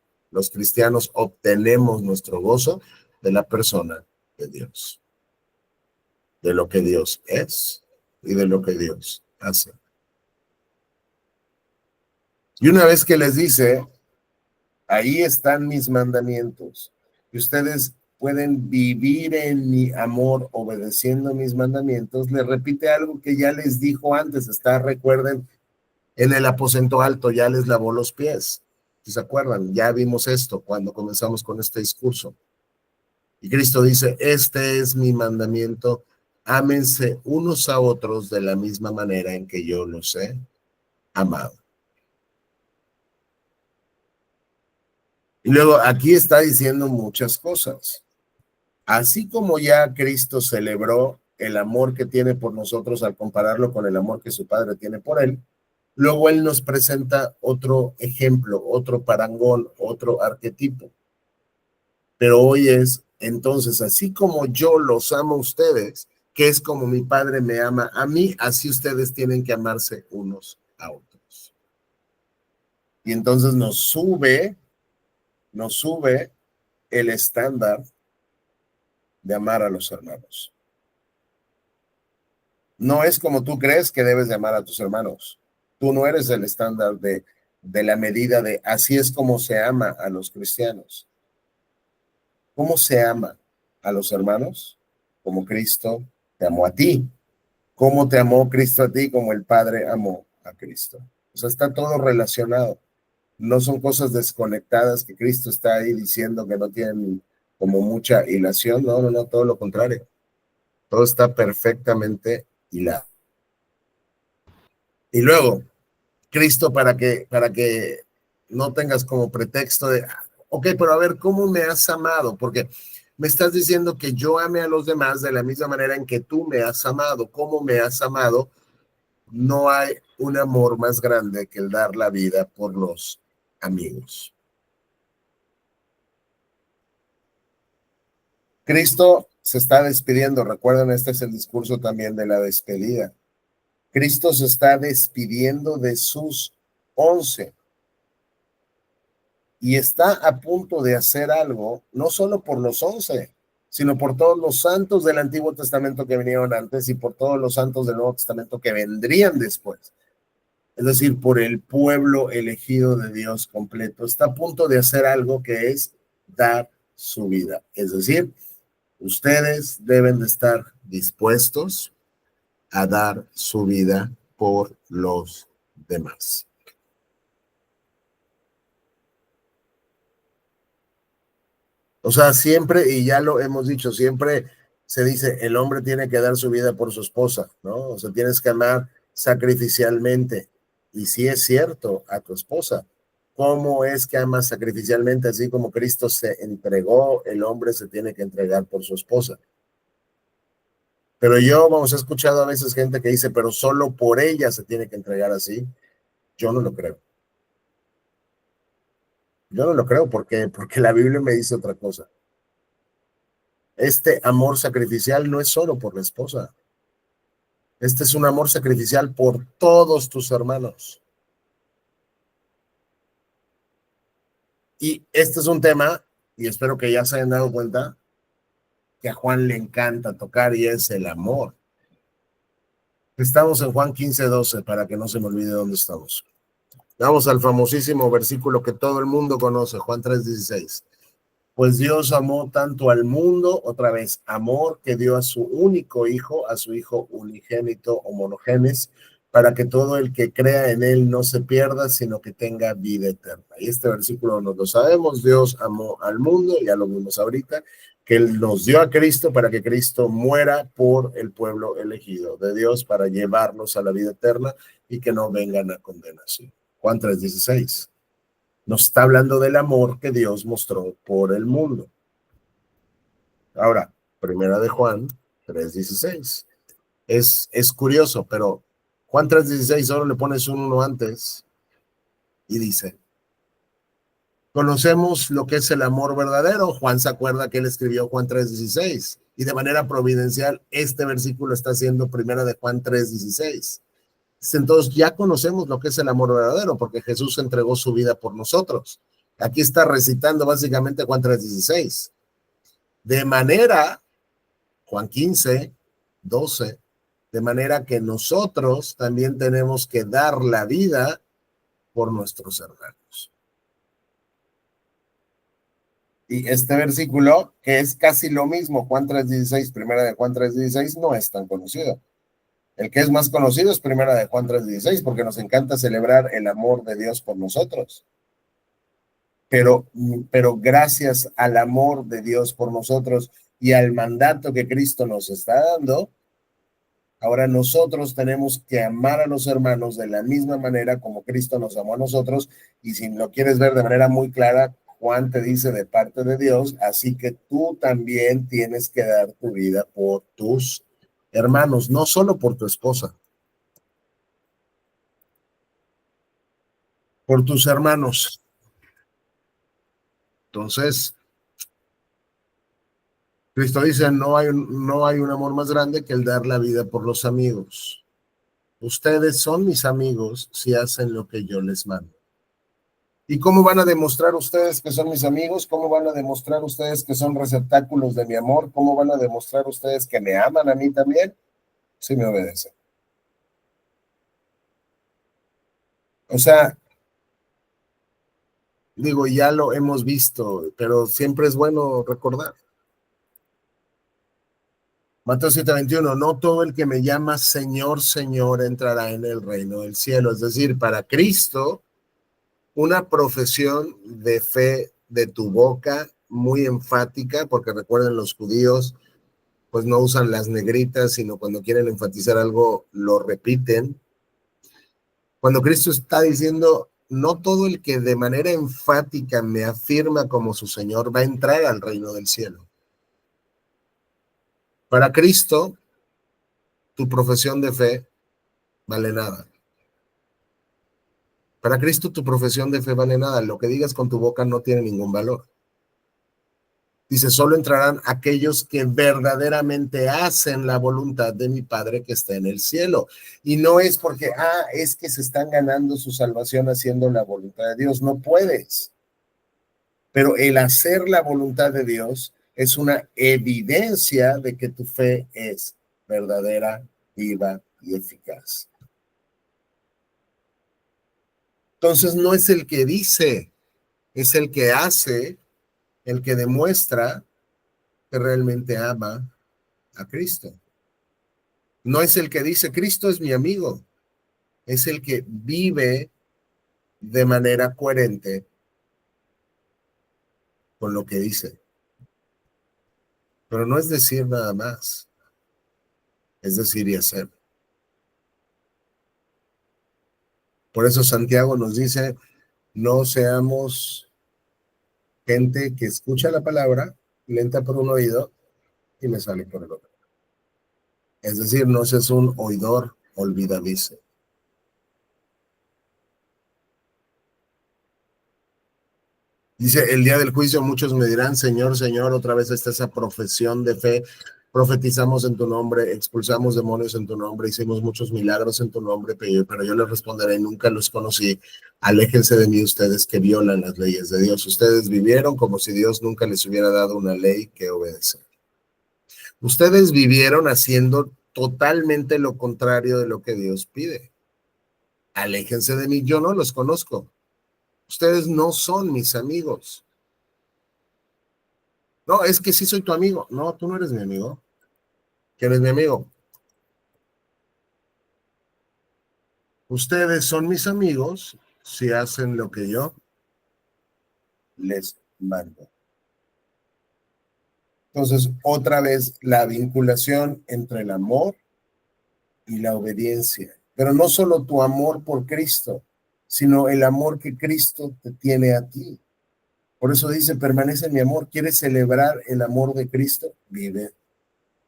obtenemos nuestro gozo? De la persona de Dios, de lo que Dios es y de lo que Dios hace. Y una vez que les dice, ahí están mis mandamientos, y ustedes pueden vivir en mi amor obedeciendo mis mandamientos, le repite algo que ya les dijo antes, recuerden, en el aposento alto ya les lavó los pies. ¿Sí se acuerdan? Ya vimos esto cuando comenzamos con este discurso. Y Cristo dice, este es mi mandamiento, ámense unos a otros de la misma manera en que yo los he amado. Y luego aquí está diciendo muchas cosas. Así como ya Cristo celebró el amor que tiene por nosotros al compararlo con el amor que su Padre tiene por él, luego él nos presenta otro ejemplo, otro parangón, otro arquetipo. Pero hoy es, entonces, así como yo los amo a ustedes, que es como mi Padre me ama a mí, así ustedes tienen que amarse unos a otros. Y entonces nos sube el estándar de amar a los hermanos. No es como tú crees que debes de amar a tus hermanos. Tú no eres el estándar de la medida de así es como se ama a los cristianos. ¿Cómo se ama a los hermanos? Como Cristo te amó a ti. ¿Cómo te amó Cristo a ti? Como el Padre amó a Cristo. O sea, está todo relacionado. No son cosas desconectadas que Cristo está ahí diciendo que no tienen como mucha hilación. No, todo lo contrario. Todo está perfectamente hilado. Y luego, Cristo para que no tengas como pretexto de, ok, pero a ver, ¿cómo me has amado? Porque me estás diciendo que yo ame a los demás de la misma manera en que tú me has amado. ¿Cómo me has amado? No hay un amor más grande que el dar la vida por los amigos. Cristo se está despidiendo. Recuerden, este es el discurso también de la despedida. Cristo se está despidiendo de sus 11 y está a punto de hacer algo, no solo por los 11, sino por todos los santos del Antiguo Testamento que vinieron antes y por todos los santos del Nuevo Testamento que vendrían después. Es decir, por el pueblo elegido de Dios completo. Está a punto de hacer algo que es dar su vida. Es decir, ustedes deben de estar dispuestos a dar su vida por los demás. O sea, siempre, y ya lo hemos dicho, siempre se dice, el hombre tiene que dar su vida por su esposa, ¿no? O sea, tienes que amar sacrificialmente. Y sí es cierto, a tu esposa. ¿Cómo es que amas sacrificialmente? Así como Cristo se entregó, el hombre se tiene que entregar por su esposa. Pero he escuchado a veces gente que dice, pero solo por ella se tiene que entregar así. Yo no lo creo. Yo no lo creo porque la Biblia me dice otra cosa. Este amor sacrificial no es solo por la esposa. Este es un amor sacrificial por todos tus hermanos. Y este es un tema, y espero que ya se hayan dado cuenta, que a Juan le encanta tocar y es el amor. Estamos en Juan 15:12, para que no se me olvide dónde estamos. Vamos al famosísimo versículo que todo el mundo conoce, Juan 3:16. Pues Dios amó tanto al mundo, otra vez, amor que dio a su único hijo, a su hijo unigénito o monogenes, para que todo el que crea en él no se pierda, sino que tenga vida eterna. Y este versículo nos lo sabemos, Dios amó al mundo, ya lo vimos ahorita, que él nos dio a Cristo para que Cristo muera por el pueblo elegido de Dios, para llevarnos a la vida eterna y que no vengan a condenación. Juan 3:16. Nos está hablando del amor que Dios mostró por el mundo. Ahora, primera de Juan 3:16. Es curioso, pero Juan 3:16 solo le pones un 1 antes y dice, conocemos lo que es el amor verdadero. Juan se acuerda que él escribió Juan 3:16. Y de manera providencial, este versículo está siendo primera de Juan 3:16. Entonces ya conocemos lo que es el amor verdadero, porque Jesús entregó su vida por nosotros. Aquí está recitando básicamente Juan 3:16. De manera, Juan 15:12, de manera que nosotros también tenemos que dar la vida por nuestros hermanos. Y este versículo, que es casi lo mismo, Juan 3:16, primera de Juan 3:16, no es tan conocido. El que es más conocido es primera de Juan 3:16, porque nos encanta celebrar el amor de Dios por nosotros. Pero gracias al amor de Dios por nosotros y al mandato que Cristo nos está dando, ahora nosotros tenemos que amar a los hermanos de la misma manera como Cristo nos amó a nosotros. Y si lo quieres ver de manera muy clara, Juan te dice de parte de Dios, así que tú también tienes que dar tu vida por tus hermanos, no solo por tu esposa, por tus hermanos. Entonces, Cristo dice, no hay un amor más grande que el dar la vida por los amigos. Ustedes son mis amigos si hacen lo que yo les mando. ¿Y cómo van a demostrar ustedes que son mis amigos? ¿Cómo van a demostrar ustedes que son receptáculos de mi amor? ¿Cómo van a demostrar ustedes que me aman a mí también? Si me obedecen. O sea, digo, ya lo hemos visto, pero siempre es bueno recordar. Mateo 7:21, no todo el que me llama Señor, Señor entrará en el reino del cielo. Es decir, para Cristo, una profesión de fe de tu boca muy enfática, porque recuerden, los judíos pues no usan las negritas, sino cuando quieren enfatizar algo lo repiten. Cuando Cristo está diciendo, no todo el que de manera enfática me afirma como su Señor va a entrar al reino del cielo. Para Cristo, tu profesión de fe vale nada. Para Cristo, tu profesión de fe vale nada. Lo que digas con tu boca no tiene ningún valor. Dice, solo entrarán aquellos que verdaderamente hacen la voluntad de mi Padre que está en el cielo. Y no es porque, es que se están ganando su salvación haciendo la voluntad de Dios. No puedes. Pero el hacer la voluntad de Dios es una evidencia de que tu fe es verdadera, viva y eficaz. Entonces no es el que dice, es el que hace, el que demuestra que realmente ama a Cristo. No es el que dice, Cristo es mi amigo, es el que vive de manera coherente con lo que dice. Pero no es decir nada más, es decir y hacer. Por eso Santiago nos dice, no seamos gente que escucha la palabra, le entra por un oído y me sale por el otro. Es decir, no seas un oidor olvidadizo. Dice, el día del juicio muchos me dirán, Señor, Señor, otra vez está esa profesión de fe. Profetizamos en tu nombre, expulsamos demonios en tu nombre, hicimos muchos milagros en tu nombre, pero yo les responderé, nunca los conocí. Aléjense de mí ustedes que violan las leyes de Dios. Ustedes vivieron como si Dios nunca les hubiera dado una ley que obedecer. Ustedes vivieron haciendo totalmente lo contrario de lo que Dios pide. Aléjense de mí, yo no los conozco. Ustedes no son mis amigos. No, es que sí soy tu amigo. No, tú no eres mi amigo. ¿Quién es mi amigo? Ustedes son mis amigos si hacen lo que yo les mando. Entonces, otra vez, la vinculación entre el amor y la obediencia. Pero no solo tu amor por Cristo, sino el amor que Cristo te tiene a ti. Por eso dice, permanece en mi amor. ¿Quieres celebrar el amor de Cristo? Vive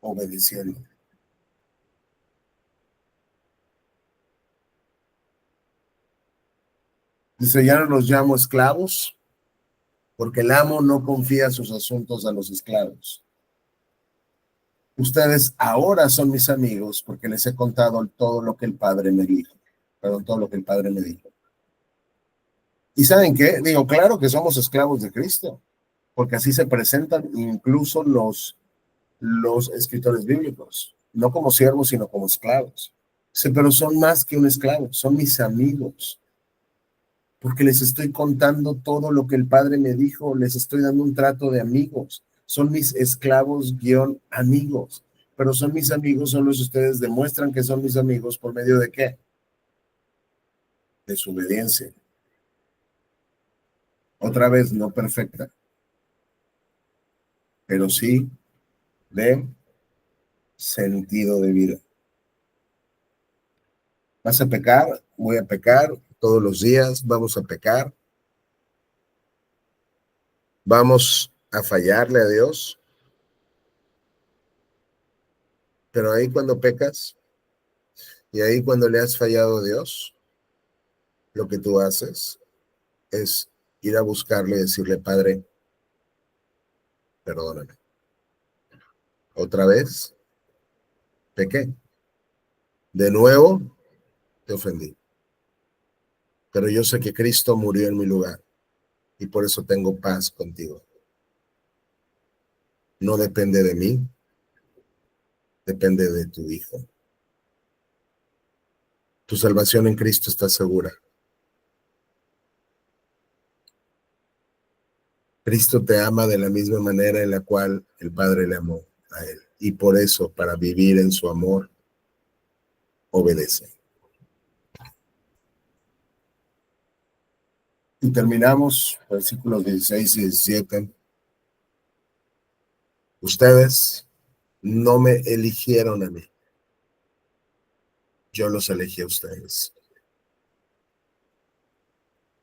obedeciendo. Dice, ya no los llamo esclavos, porque el amo no confía sus asuntos a los esclavos. Ustedes ahora son mis amigos porque les he contado todo lo que el Padre me dijo. Perdón, todo lo que el Padre me dijo. ¿Y saben qué? Digo, claro que somos esclavos de Cristo, porque así se presentan incluso los escritores bíblicos, no como siervos, sino como esclavos. Sí, pero son más que un esclavo, son mis amigos, porque les estoy contando todo lo que el Padre me dijo, les estoy dando un trato de amigos, son mis esclavos guión amigos, pero son mis amigos, solo si ustedes demuestran que son mis amigos por medio de qué? De su obediencia. Otra vez, no perfecta, pero sí de sentido de vida. ¿Vas a pecar? Voy a pecar todos los días, vamos a pecar. Vamos a fallarle a Dios. Pero ahí cuando pecas y ahí cuando le has fallado a Dios, lo que tú haces es ir a buscarle y decirle, Padre, perdóname. Otra vez, pequé. De nuevo, te ofendí. Pero yo sé que Cristo murió en mi lugar y por eso tengo paz contigo. No depende de mí, depende de tu Hijo. Tu salvación en Cristo está segura. Cristo te ama de la misma manera en la cual el Padre le amó a él. Y por eso, para vivir en su amor, obedece. Y terminamos, versículos 16 y 17. Ustedes no me eligieron a mí. Yo los elegí a ustedes.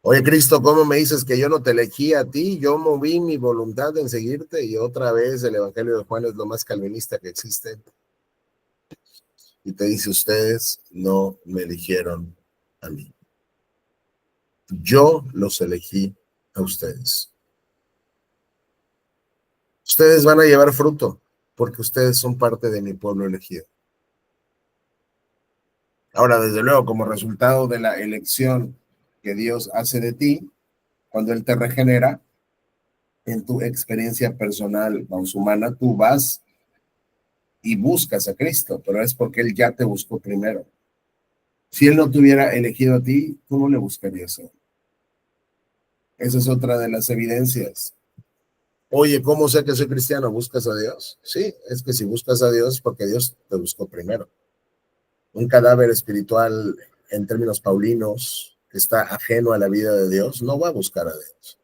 Oye, Cristo, ¿cómo me dices que yo no te elegí a ti? Yo moví mi voluntad en seguirte y otra vez el Evangelio de Juan es lo más calvinista que existe. Y te dice, ustedes no me eligieron a mí. Yo los elegí a ustedes. Ustedes van a llevar fruto porque ustedes son parte de mi pueblo elegido. Ahora, desde luego, como resultado de la elección que Dios hace de ti, cuando Él te regenera, en tu experiencia personal, vamos, humana, tú vas y buscas a Cristo, pero es porque Él ya te buscó primero. Si Él no te hubiera elegido a ti, tú no le buscarías a Él. Esa es otra de las evidencias. Oye, ¿cómo sé que soy cristiano? ¿Buscas a Dios? Sí, es que si buscas a Dios es porque Dios te buscó primero. Un cadáver espiritual, en términos paulinos, que está ajeno a la vida de Dios, no va a buscar a Dios.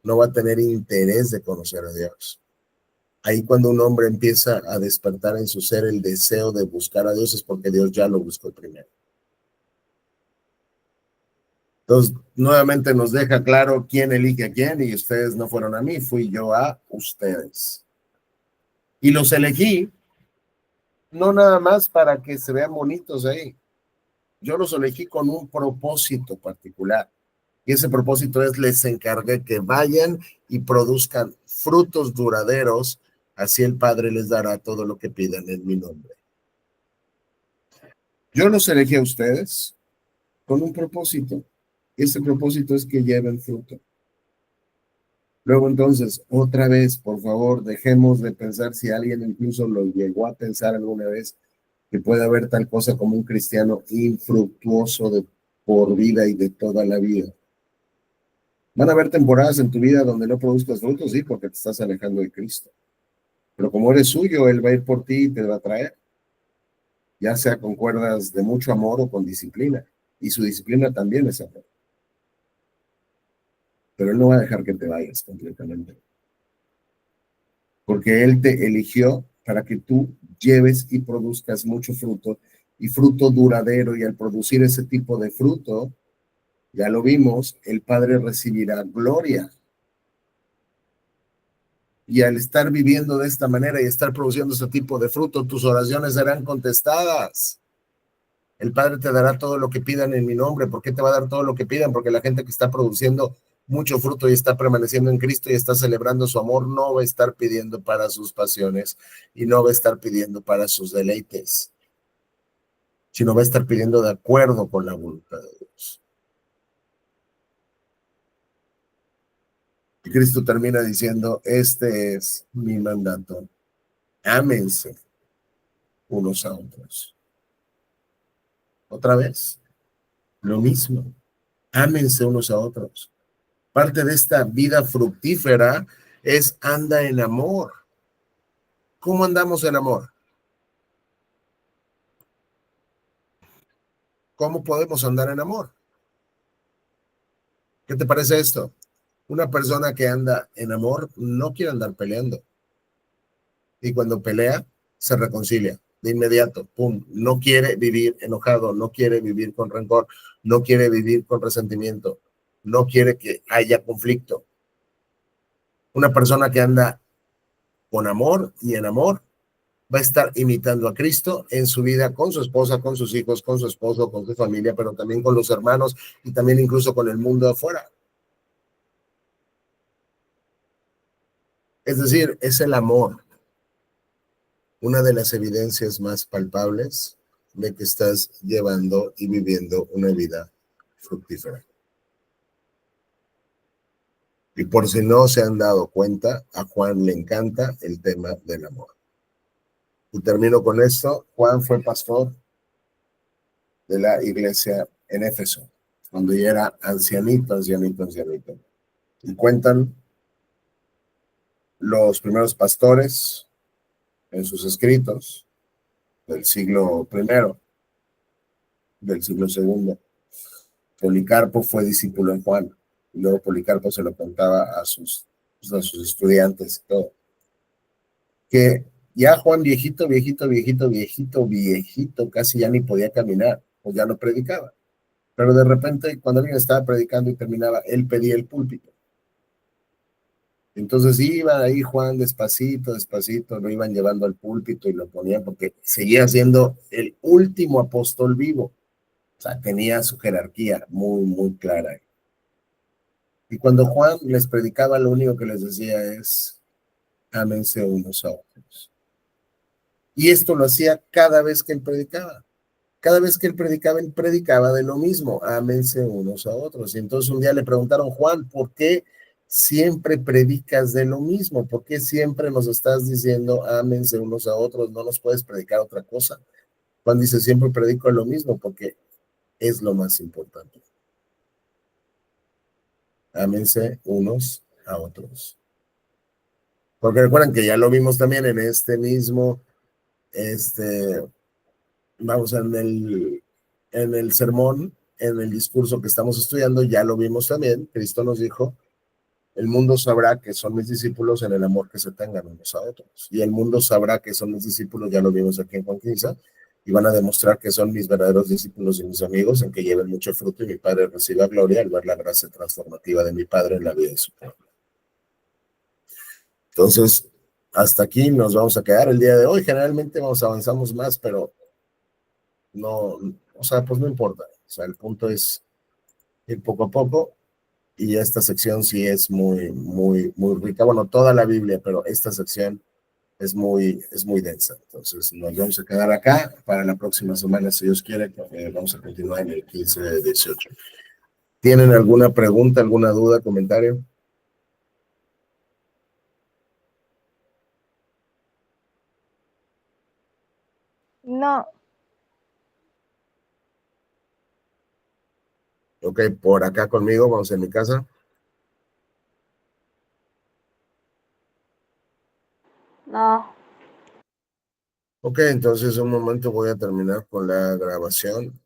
No va a tener interés de conocer a Dios. Ahí cuando un hombre empieza a despertar en su ser el deseo de buscar a Dios es porque Dios ya lo buscó primero. Entonces, nuevamente nos deja claro quién elige a quién y ustedes no fueron a mí, fui yo a ustedes. Y los elegí, no nada más para que se vean bonitos ahí. Yo los elegí con un propósito particular. Y ese propósito es, les encargué que vayan y produzcan frutos duraderos, así el Padre les dará todo lo que pidan en mi nombre. Yo los elegí a ustedes con un propósito. Y ese propósito es que lleven fruto. Luego entonces, otra vez, por favor, dejemos de pensar, si alguien incluso lo llegó a pensar alguna vez, que puede haber tal cosa como un cristiano infructuoso de por vida y de toda la vida. Van a haber temporadas en tu vida donde no produzcas frutos, sí, porque te estás alejando de Cristo. Pero como eres suyo, Él va a ir por ti y te va a traer, ya sea con cuerdas de mucho amor o con disciplina. Y su disciplina también es amor. Pero Él no va a dejar que te vayas completamente. Porque Él te eligió para que tú lleves y produzcas mucho fruto, y fruto duradero, y al producir ese tipo de fruto, ya lo vimos, el Padre recibirá gloria. Y al estar viviendo de esta manera y estar produciendo ese tipo de fruto, tus oraciones serán contestadas. El Padre te dará todo lo que pidan en mi nombre. ¿Por qué te va a dar todo lo que pidan? Porque la gente que está produciendo mucho fruto y está permaneciendo en Cristo y está celebrando su amor, no va a estar pidiendo para sus pasiones y no va a estar pidiendo para sus deleites, sino va a estar pidiendo de acuerdo con la voluntad de Dios. Y Cristo termina diciendo, este es mi mandato, ámense unos a otros. Otra vez, lo mismo, ámense unos a otros. Parte de esta vida fructífera es anda en amor. ¿Cómo andamos en amor? ¿Cómo podemos andar en amor? ¿Qué te parece esto? Una persona que anda en amor no quiere andar peleando. Y cuando pelea, se reconcilia de inmediato. ¡Pum! No quiere vivir enojado, no quiere vivir con rencor, no quiere vivir con resentimiento, no quiere que haya conflicto. Una persona que anda con amor y en amor va a estar imitando a Cristo en su vida con su esposa, con sus hijos, con su esposo, con su familia, pero también con los hermanos y también incluso con el mundo afuera. Es decir, es el amor una de las evidencias más palpables de que estás llevando y viviendo una vida fructífera. Y por si no se han dado cuenta, a Juan le encanta el tema del amor. Y termino con esto. Juan fue pastor de la iglesia en Éfeso, cuando ya era ancianito. Y cuentan los primeros pastores en sus escritos del siglo I, del siglo II. Policarpo fue discípulo de Juan, y luego Policarpo se lo contaba a sus estudiantes y todo. Que ya Juan viejito, casi ya ni podía caminar, o ya no predicaba. Pero de repente, cuando alguien estaba predicando y terminaba, él pedía el púlpito. Entonces iba ahí Juan despacito, lo iban llevando al púlpito y lo ponían porque seguía siendo el último apóstol vivo. O sea, tenía su jerarquía muy clara. Y cuando Juan les predicaba, lo único que les decía es, ámense unos a otros. Y esto lo hacía cada vez que él predicaba. Cada vez que él predicaba de lo mismo, ámense unos a otros. Y entonces un día le preguntaron, Juan, ¿por qué siempre predicas de lo mismo? ¿Por qué siempre nos estás diciendo, ámense unos a otros? ¿No nos puedes predicar otra cosa? Juan dice, siempre predico lo mismo porque es lo más importante. Ámense unos a otros. Porque recuerden que ya lo vimos también en este mismo, vamos, en el sermón, en el discurso que estamos estudiando, ya lo vimos también. Cristo nos dijo, el mundo sabrá que son mis discípulos en el amor que se tengan unos a otros. Y el mundo sabrá que son mis discípulos, ya lo vimos aquí en Juan 15, y van a demostrar que son mis verdaderos discípulos y mis amigos, en que lleven mucho fruto y mi Padre reciba gloria al ver la gracia transformativa de mi Padre en la vida de su pueblo. Entonces, hasta aquí nos vamos a quedar el día de hoy. Generalmente avanzamos más, pero no, o sea, pues no importa. O sea, el punto es ir poco a poco y esta sección sí es muy rica. Bueno, toda la Biblia, pero esta sección es muy densa. Entonces, nos vamos a quedar acá para la próxima semana, si Dios quiere. Vamos a continuar en el 15 de 18. ¿Tienen alguna pregunta, alguna duda, comentario? No. Ok, por acá conmigo, vamos en mi casa. No. Ok, entonces un momento voy a terminar con la grabación.